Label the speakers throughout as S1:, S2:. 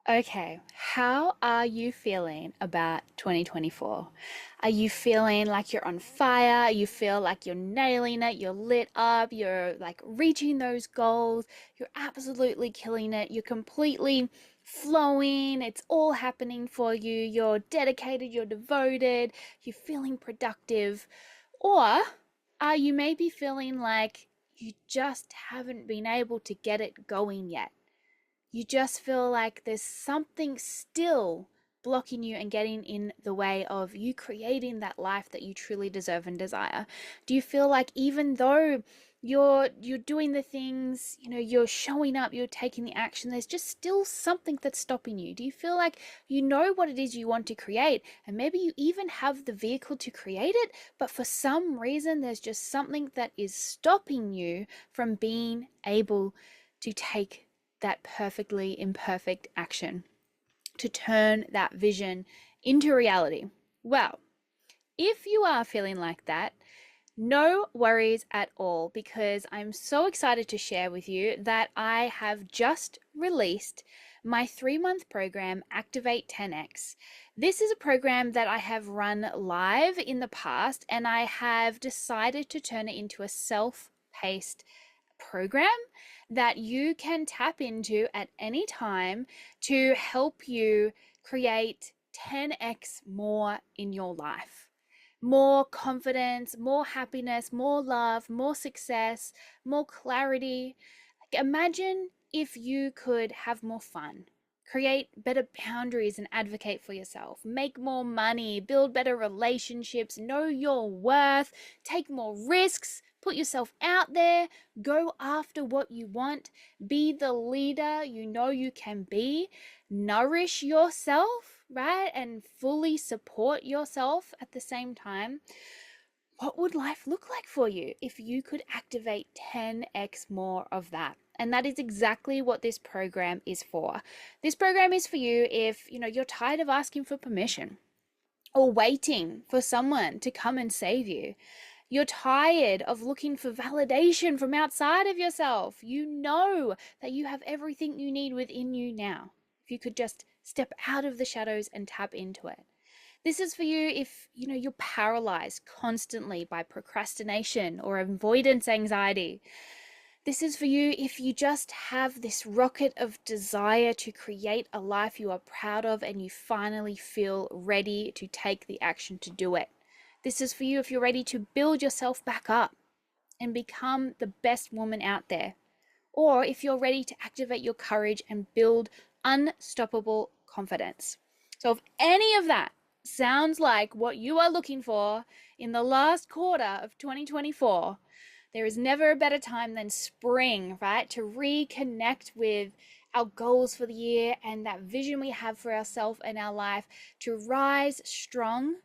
S1: Okay, how are you feeling about 2024? Are you feeling like you're on fire? You feel like you're nailing it, you're lit up, you're like reaching those goals, you're absolutely killing it, you're completely flowing, it's all happening for you, you're dedicated, you're devoted, you're feeling productive? Or are you maybe feeling like you just haven't been able to get it going yet? You just feel like there's something still blocking you and getting in the way of you creating that life that you truly deserve and desire? Do you feel like even though you're doing the things, you're showing up, you're taking the action, there's just still something that's stopping you? Do you feel like you know what it is you want to create, and maybe you even have the vehicle to create it, but for some reason there's just something that is stopping you from being able to take that perfectly imperfect action, to turn that vision into reality? Well, if you are feeling like that, no worries at all, because I'm so excited to share with you that I have just released my 3-month program, Activate 10x. This is a program that I have run live in the past, and I have decided to turn it into a self-paced program that you can tap into at any time to help you create 10x more in your life. More confidence, more happiness, more love, more success, more clarity. Like, imagine if you could have more fun, create better boundaries and advocate for yourself, make more money, build better relationships, know your worth, take more risks, put yourself out there, go after what you want, be the leader you know you can be, nourish yourself, right? And fully support yourself at the same time. What would life look like for you if you could activate 10x more of that? And that is exactly what this program is for. This program is for you if, you're tired of asking for permission or waiting for someone to come and save you. You're tired of looking for validation from outside of yourself. You know that you have everything you need within you now. If you could just step out of the shadows and tap into it. This is for you if, you're paralyzed constantly by procrastination or avoidance anxiety. This is for you if you just have this rocket of desire to create a life you are proud of and you finally feel ready to take the action to do it. This is for you if you're ready to build yourself back up and become the best woman out there. Or if you're ready to activate your courage and build unstoppable confidence. So if any of that sounds like what you are looking for in the last quarter of 2024, there is never a better time than spring, right? To reconnect with our goals for the year and that vision we have for ourselves and our life, to rise strong.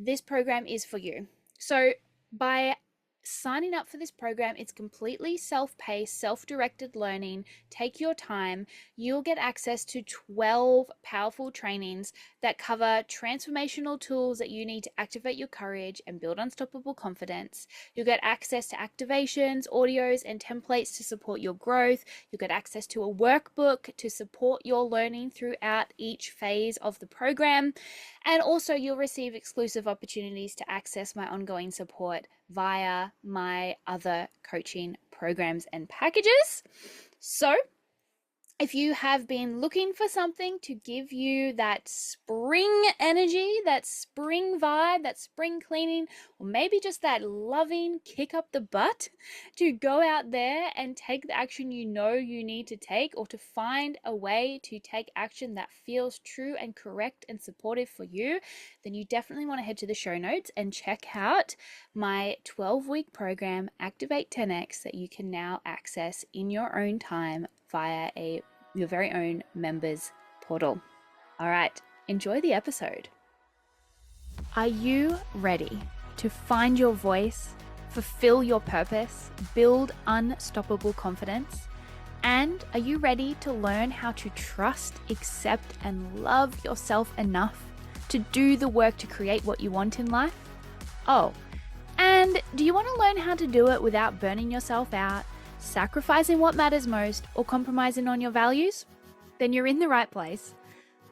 S1: This program is for you. So by signing up for this program, it's completely self-paced, self-directed learning. Take your time. You'll get access to 12 powerful trainings that cover transformational tools that you need to activate your courage and build unstoppable confidence. You'll get access to activations, audios, and templates to support your growth. You'll get access to a workbook to support your learning throughout each phase of the program. And also you'll receive exclusive opportunities to access my ongoing support via my other coaching programs and packages. So if you have been looking for something to give you that spring energy, that spring vibe, that spring cleaning, or maybe just that loving kick up the butt to go out there and take the action you know you need to take, or to find a way to take action that feels true and correct and supportive for you, then you definitely want to head to the show notes and check out my 12-week program, Activate 10x, that you can now access in your own time via your very own members portal. All right, enjoy the episode. Are you ready to find your voice, fulfill your purpose, build unstoppable confidence? And are you ready to learn how to trust, accept, and love yourself enough to do the work to create what you want in life? Oh, and do you want to learn how to do it without burning yourself out, sacrificing what matters most, or compromising on your values? then you're in the right place.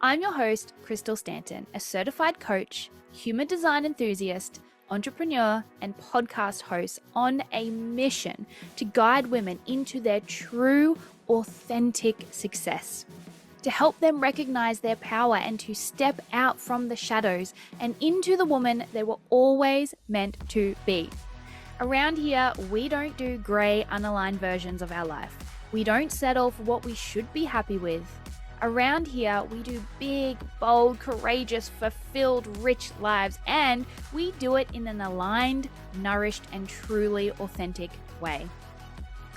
S1: I'm your host, Crystal Stanton, a certified coach, human design enthusiast, entrepreneur, and podcast host on a mission to guide women into their true, authentic success, to help them recognize their power and to step out from the shadows and into the woman they were always meant to be. Around here, we don't do grey, unaligned versions of our life. We don't settle for what we should be happy with. Around here, we do big, bold, courageous, fulfilled, rich lives, and we do it in an aligned, nourished, and truly authentic way.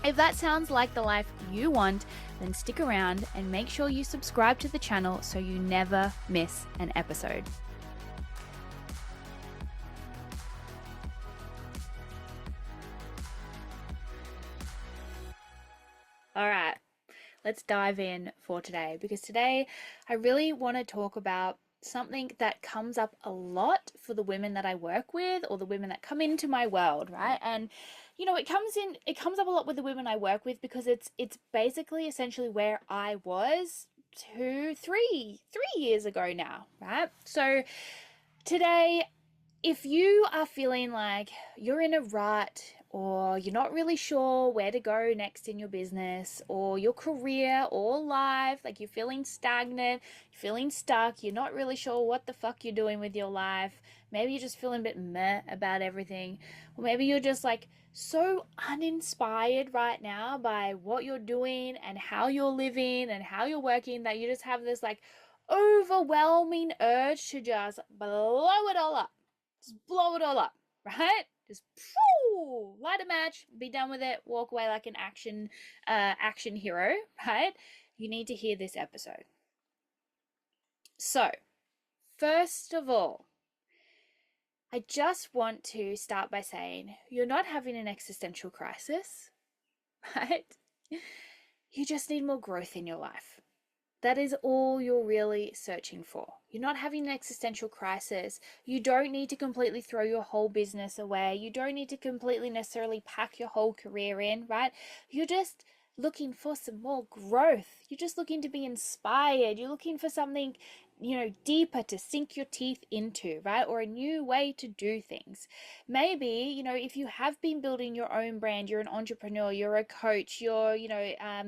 S1: If that sounds like the life you want, then stick around and make sure you subscribe to the channel so you never miss an episode. All right, let's dive in for today, because today I really want to talk about something that comes up a lot for the women that I work with, or the women that come into my world, right? And it comes up a lot with the women I work with because it's basically essentially where I was 3 years ago now, right? So today, if you are feeling like you're in a rut, or you're not really sure where to go next in your business or your career or life, like you're feeling stagnant, you're feeling stuck, you're not really sure what the fuck you're doing with your life, maybe you're just feeling a bit meh about everything, or maybe you're just like so uninspired right now by what you're doing and how you're living and how you're working, that you just have this like overwhelming urge to just blow it all up. Just blow it all up, right? Just light a match, be done with it, walk away like an action hero, right? You need to hear this episode. So, first of all, I just want to start by saying you're not having an existential crisis, right? You just need more growth in your life. That is all you're really searching for. You're not having an existential crisis. You don't need to completely throw your whole business away. You don't need to completely necessarily pack your whole career in, right? You're just looking for some more growth. You're just looking to be inspired. You're looking for something, deeper to sink your teeth into, right? Or a new way to do things. Maybe, if you have been building your own brand, you're an entrepreneur, you're a coach, you're,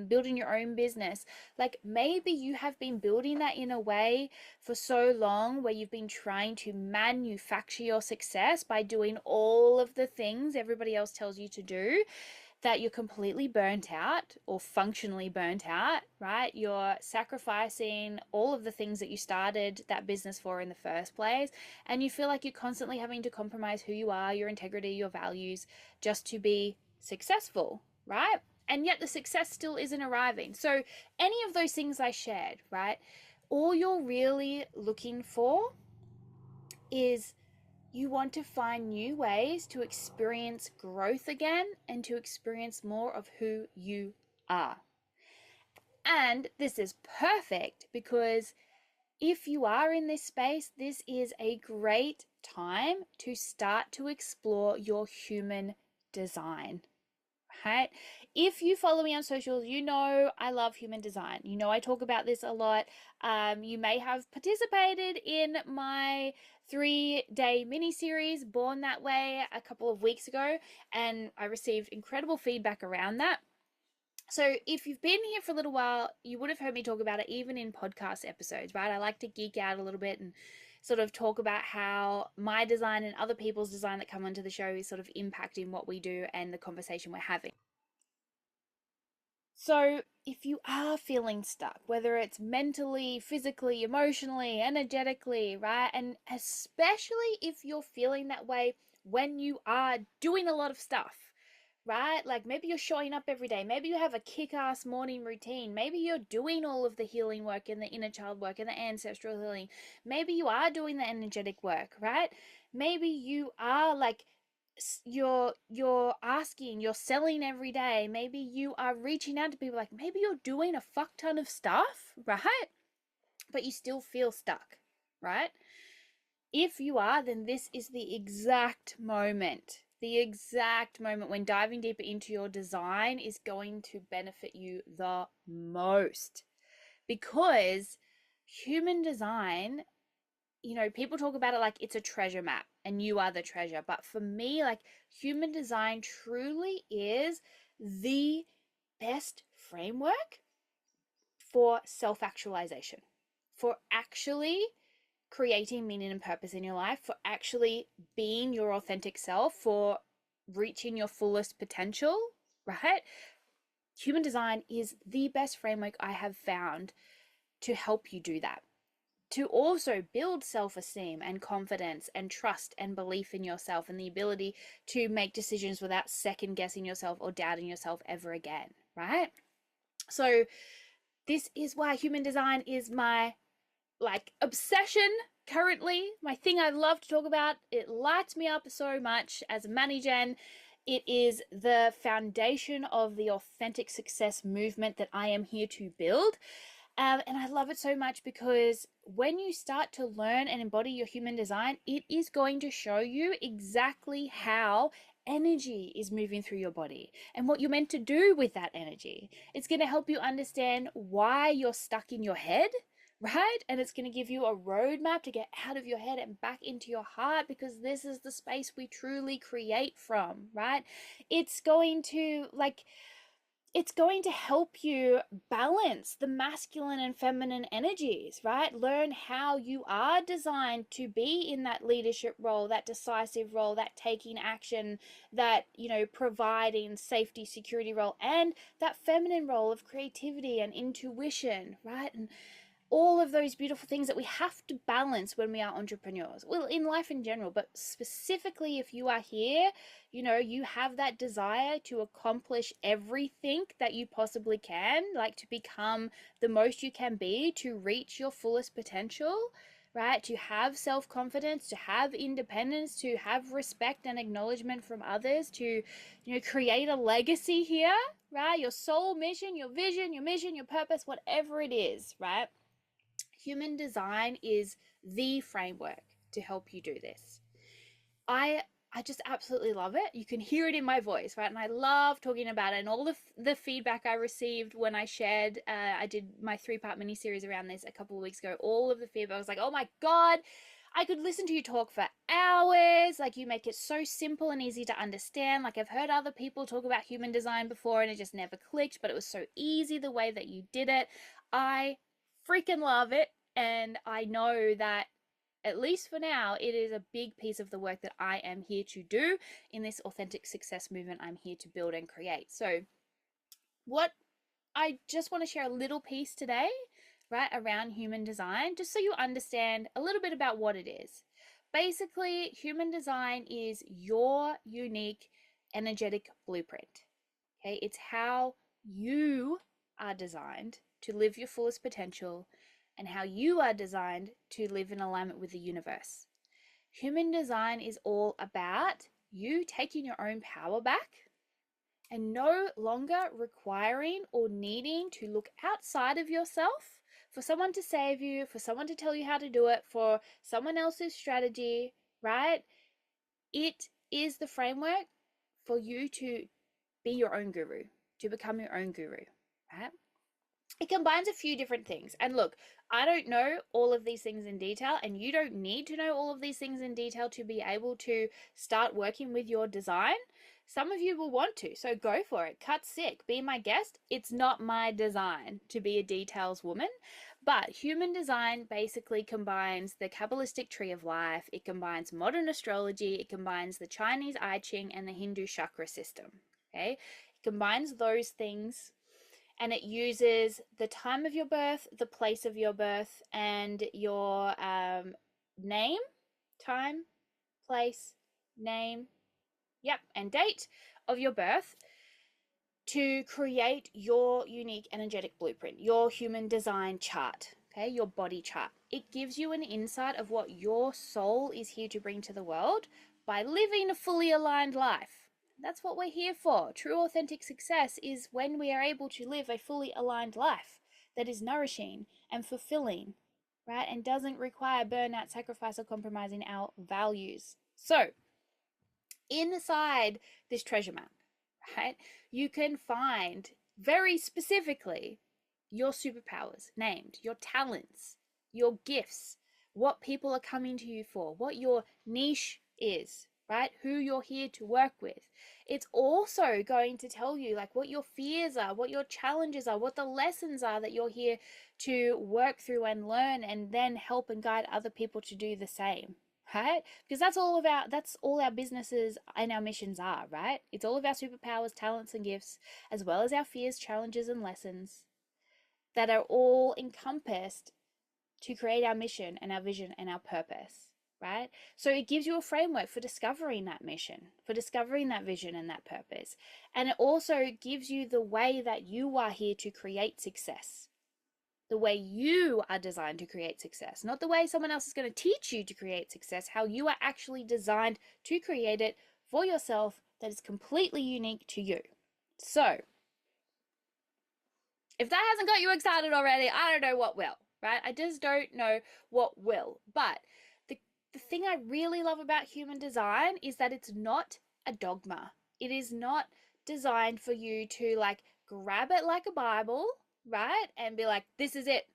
S1: building your own business. Like maybe you have been building that in a way for so long where you've been trying to manufacture your success by doing all of the things everybody else tells you to do, that you're completely burnt out or functionally burnt out, right? You're sacrificing all of the things that you started that business for in the first place, and you feel like you're constantly having to compromise who you are, your integrity, your values, just to be successful, right? And yet the success still isn't arriving. So any of those things I shared, right? All you're really looking for is you want to find new ways to experience growth again and to experience more of who you are. And this is perfect because if you are in this space, this is a great time to start to explore your human design. Right? If you follow me on socials, you know I love human design. You know I talk about this a lot. You may have participated in my 3-day mini series, Born That Way, a couple of weeks ago, and I received incredible feedback around that. So if you've been here for a little while, you would have heard me talk about it even in podcast episodes, right? I like to geek out a little bit and sort of talk about how my design and other people's design that come onto the show is sort of impacting what we do and the conversation we're having. So if you are feeling stuck, whether it's mentally, physically, emotionally, energetically, right? And especially if you're feeling that way when you are doing a lot of stuff, right? Like maybe you're showing up every day. Maybe you have a kick-ass morning routine. Maybe you're doing all of the healing work and the inner child work and the ancestral healing. Maybe you are doing the energetic work, right? Maybe you are like you're asking, you're selling every day. Maybe you are reaching out to people, like maybe you're doing a fuck ton of stuff, right? But you still feel stuck, right? If you are, then this is the exact moment when diving deeper into your design is going to benefit you the most. because human design, you know, people talk about it like it's a treasure map and you are the treasure. But for me, like, human design truly is the best framework for self-actualization, for actually creating meaning and purpose in your life, for actually being your authentic self, for reaching your fullest potential, right? Human design is the best framework I have found to help you do that. To also build self-esteem and confidence and trust and belief in yourself and the ability to make decisions without second guessing yourself or doubting yourself ever again, right? So this is why human design is my obsession currently, my thing I love to talk about. It lights me up so much as a manager. It is the foundation of the authentic success movement that I am here to build. And I love it so much because when you start to learn and embody your human design, it is going to show you exactly how energy is moving through your body and what you're meant to do with that energy. It's going to help you understand why you're stuck in your head, right? And it's going to give you a roadmap to get out of your head and back into your heart, because this is the space we truly create from, right? It's going to help you balance the masculine and feminine energies, right? Learn how you are designed to be in that leadership role, that decisive role, that taking action, that, you know, providing safety, security role, and that feminine role of creativity and intuition, right? And all of those beautiful things that we have to balance when we are entrepreneurs. Well, in life in general, but specifically if you are here, you know, you have that desire to accomplish everything that you possibly can, like to become the most you can be, to reach your fullest potential, right? To have self-confidence, to have independence, to have respect and acknowledgement from others, to, you know, create a legacy here, right? Your soul mission, your vision, your mission, your purpose, whatever it is, right? Human design is the framework to help you do this. I just absolutely love it. You can hear it in my voice, right? And I love talking about it, and all the feedback I received when I shared, I did my 3-part mini series around this a couple of weeks ago. All of the feedback was like, oh my God, I could listen to you talk for hours. Like, you make it so simple and easy to understand. Like, I've heard other people talk about human design before and it just never clicked, but it was so easy the way that you did it. I freaking love it. And I know that, at least for now, it is a big piece of the work that I am here to do in this authentic success movement I'm here to build and create. So what I just want to share a little piece today, right, around human design, just so you understand a little bit about what it is. Basically, human design is your unique energetic blueprint. Okay, it's how you are designed to live your fullest potential and how you are designed to live in alignment with the universe. Human design is all about you taking your own power back and no longer requiring or needing to look outside of yourself for someone to save you, for someone to tell you how to do it, for someone else's strategy, right? It is the framework for you to be your own guru, to become your own guru, right? It combines a few different things. And look, I don't know all of these things in detail, and you don't need to know all of these things in detail to be able to start working with your design. Some of you will want to, so go for it. Cut sick, be my guest. It's not my design to be a details woman, but human design basically combines the Kabbalistic tree of life, it combines modern astrology, it combines the Chinese I Ching and the Hindu chakra system. Okay, it combines those things, and it uses the time of your birth, the place of your birth, and your name, time, place, name, and date of your birth to create your unique energetic blueprint, your human design chart, okay, your body chart. It gives you an insight of what your soul is here to bring to the world by living a fully aligned life. That's what we're here for. True authentic success is when we are able to live a fully aligned life that is nourishing and fulfilling, right? And doesn't require burnout, sacrifice, or compromising our values. So, inside this treasure map, right, you can find very specifically your superpowers named, your talents, your gifts, what people are coming to you for, what your niche is, right? Who you're here to work with. It's also going to tell you like what your fears are, what your challenges are, what the lessons are that you're here to work through and learn, and then help and guide other people to do the same. Right? Because that's all our businesses and our missions are, right? It's all of our superpowers, talents, and gifts, as well as our fears, challenges, and lessons that are all encompassed to create our mission and our vision and our purpose, right? So it gives you a framework for discovering that mission, for discovering that vision and that purpose. And it also gives you the way that you are here to create success, the way you are designed to create success, not the way someone else is going to teach you to create success, how you are actually designed to create it for yourself that is completely unique to you. So, if that hasn't got you excited already, I don't know what will, right? I just don't know what will. But the thing I really love about human design is that it's not a dogma. It is not designed for you to like grab it like a Bible, right? And be like, this is it.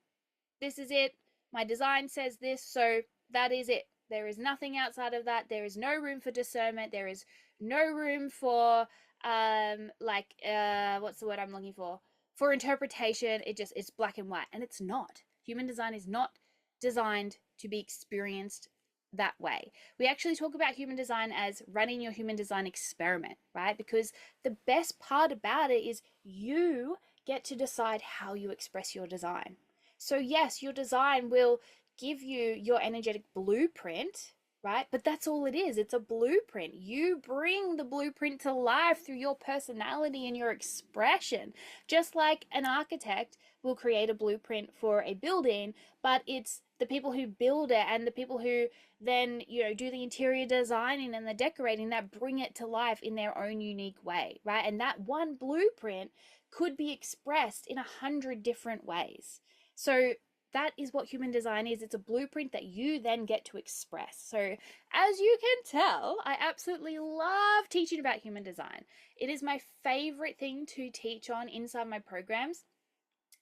S1: This is it. My design says this, so that is it. There is nothing outside of that. There is no room for discernment. There is no room for what's the word I'm looking for? For interpretation. It's black and white, and it's not. Human design is not designed to be experienced that way. We actually talk about human design as running your human design experiment, right? Because the best part about it is you get to decide how you express your design. So yes, your design will give you your energetic blueprint, right? But that's all it is. It's a blueprint. You bring the blueprint to life through your personality and your expression. Just like an architect will create a blueprint for a building, but it's the people who build it and the people who then, do the interior designing and the decorating that bring it to life in their own unique way, right? And that one blueprint could be expressed in 100 different ways. So that is what human design is. It's a blueprint that you then get to express. So as you can tell, I absolutely love teaching about human design. It is my favorite thing to teach on inside my programs.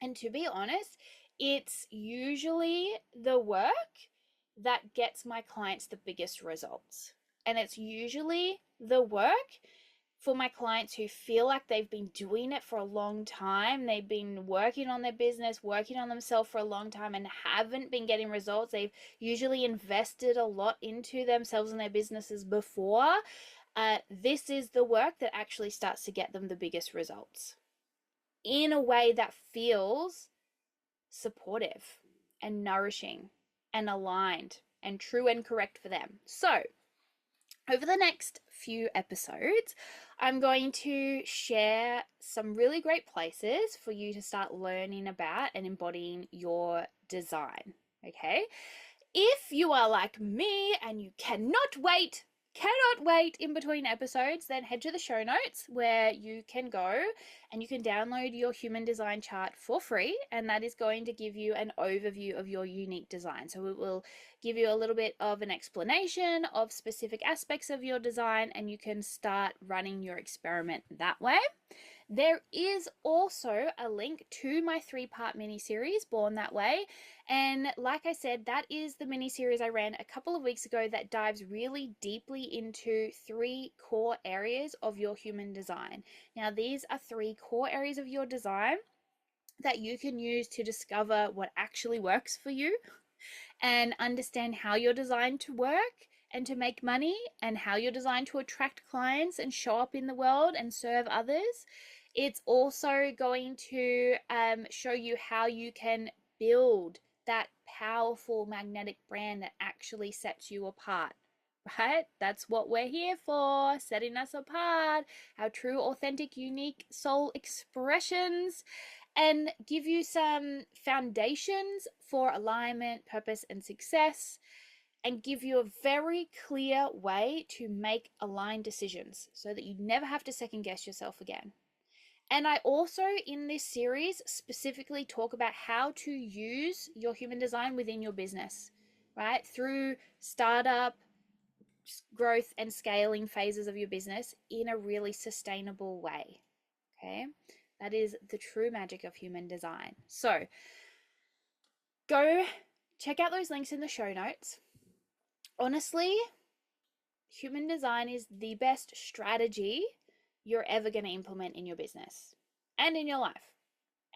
S1: And to be honest, it's usually the work that gets my clients the biggest results. And it's usually the work for my clients who feel like they've been doing it for a long time. They've been working on their business, working on themselves for a long time and haven't been getting results. They've usually invested a lot into themselves and their businesses before. This is the work that actually starts to get them the biggest results in a way that feels supportive and nourishing and aligned and true and correct for them. So, over the next few episodes, I'm going to share some really great places for you to start learning about and embodying your design. Okay? If you are like me and you cannot wait in between episodes, then head to the show notes where you can go and you can download your human design chart for free, and that is going to give you an overview of your unique design. So it will give you a little bit of an explanation of specific aspects of your design, and you can start running your experiment that way. There is also a link to my 3-part mini series, Born That Way. And like I said, that is the mini series I ran a couple of weeks ago that dives really deeply into 3 core areas of your human design. Now, these are 3 core areas of your design that you can use to discover what actually works for you and understand how you're designed to work and to make money, and how you're designed to attract clients and show up in the world and serve others. It's also going to show you how you can build that powerful magnetic brand that actually sets you apart, right? That's what we're here for, setting us apart, our true, authentic, unique soul expressions, and give you some foundations for alignment, purpose, and success, and give you a very clear way to make aligned decisions so that you never have to second guess yourself again. And I also, in this series, specifically talk about how to use your human design within your business, right? Through startup, growth, and scaling phases of your business in a really sustainable way. Okay, That is the true magic of human design. So go check out those links in the show notes. Honestly, human design is the best strategy you're ever going to implement in your business and in your life.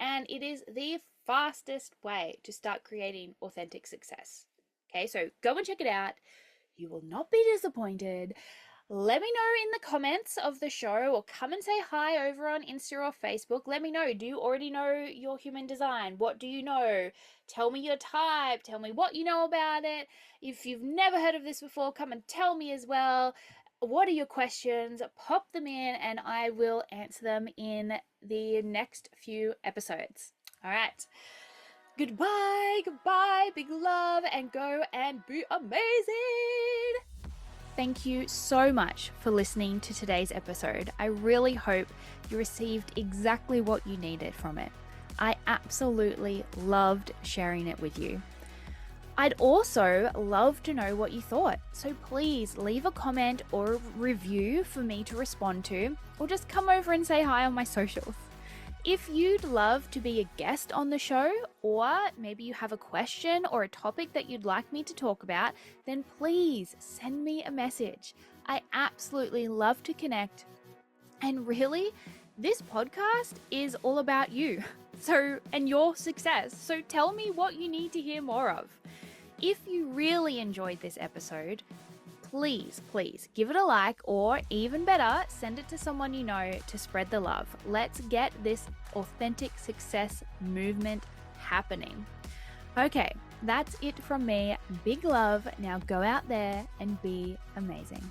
S1: And it is the fastest way to start creating authentic success. Okay, so go and check it out. You will not be disappointed. Let me know in the comments of the show, or come and say hi over on Insta or Facebook. Let me know. Do you already know your human design? What do you know? Tell me your type. Tell me what you know about it. If you've never heard of this before, come and tell me as well. What are your questions? Pop them in and I will answer them in the next few episodes. All right. Goodbye, big love, and go and be amazing. Thank you so much for listening to today's episode. I really hope you received exactly what you needed from it. I absolutely loved sharing it with you. I'd also love to know what you thought. So please leave a comment or a review for me to respond to, or just come over and say hi on my socials. If you'd love to be a guest on the show, or maybe you have a question or a topic that you'd like me to talk about, then please send me a message. I absolutely love to connect. And really, this podcast is all about you. And your success. So tell me what you need to hear more of. If you really enjoyed this episode, please give it a like, or even better, send it to someone you know to spread the love. Let's get this authentic success movement happening. Okay, that's it from me. Big love. Now go out there and be amazing.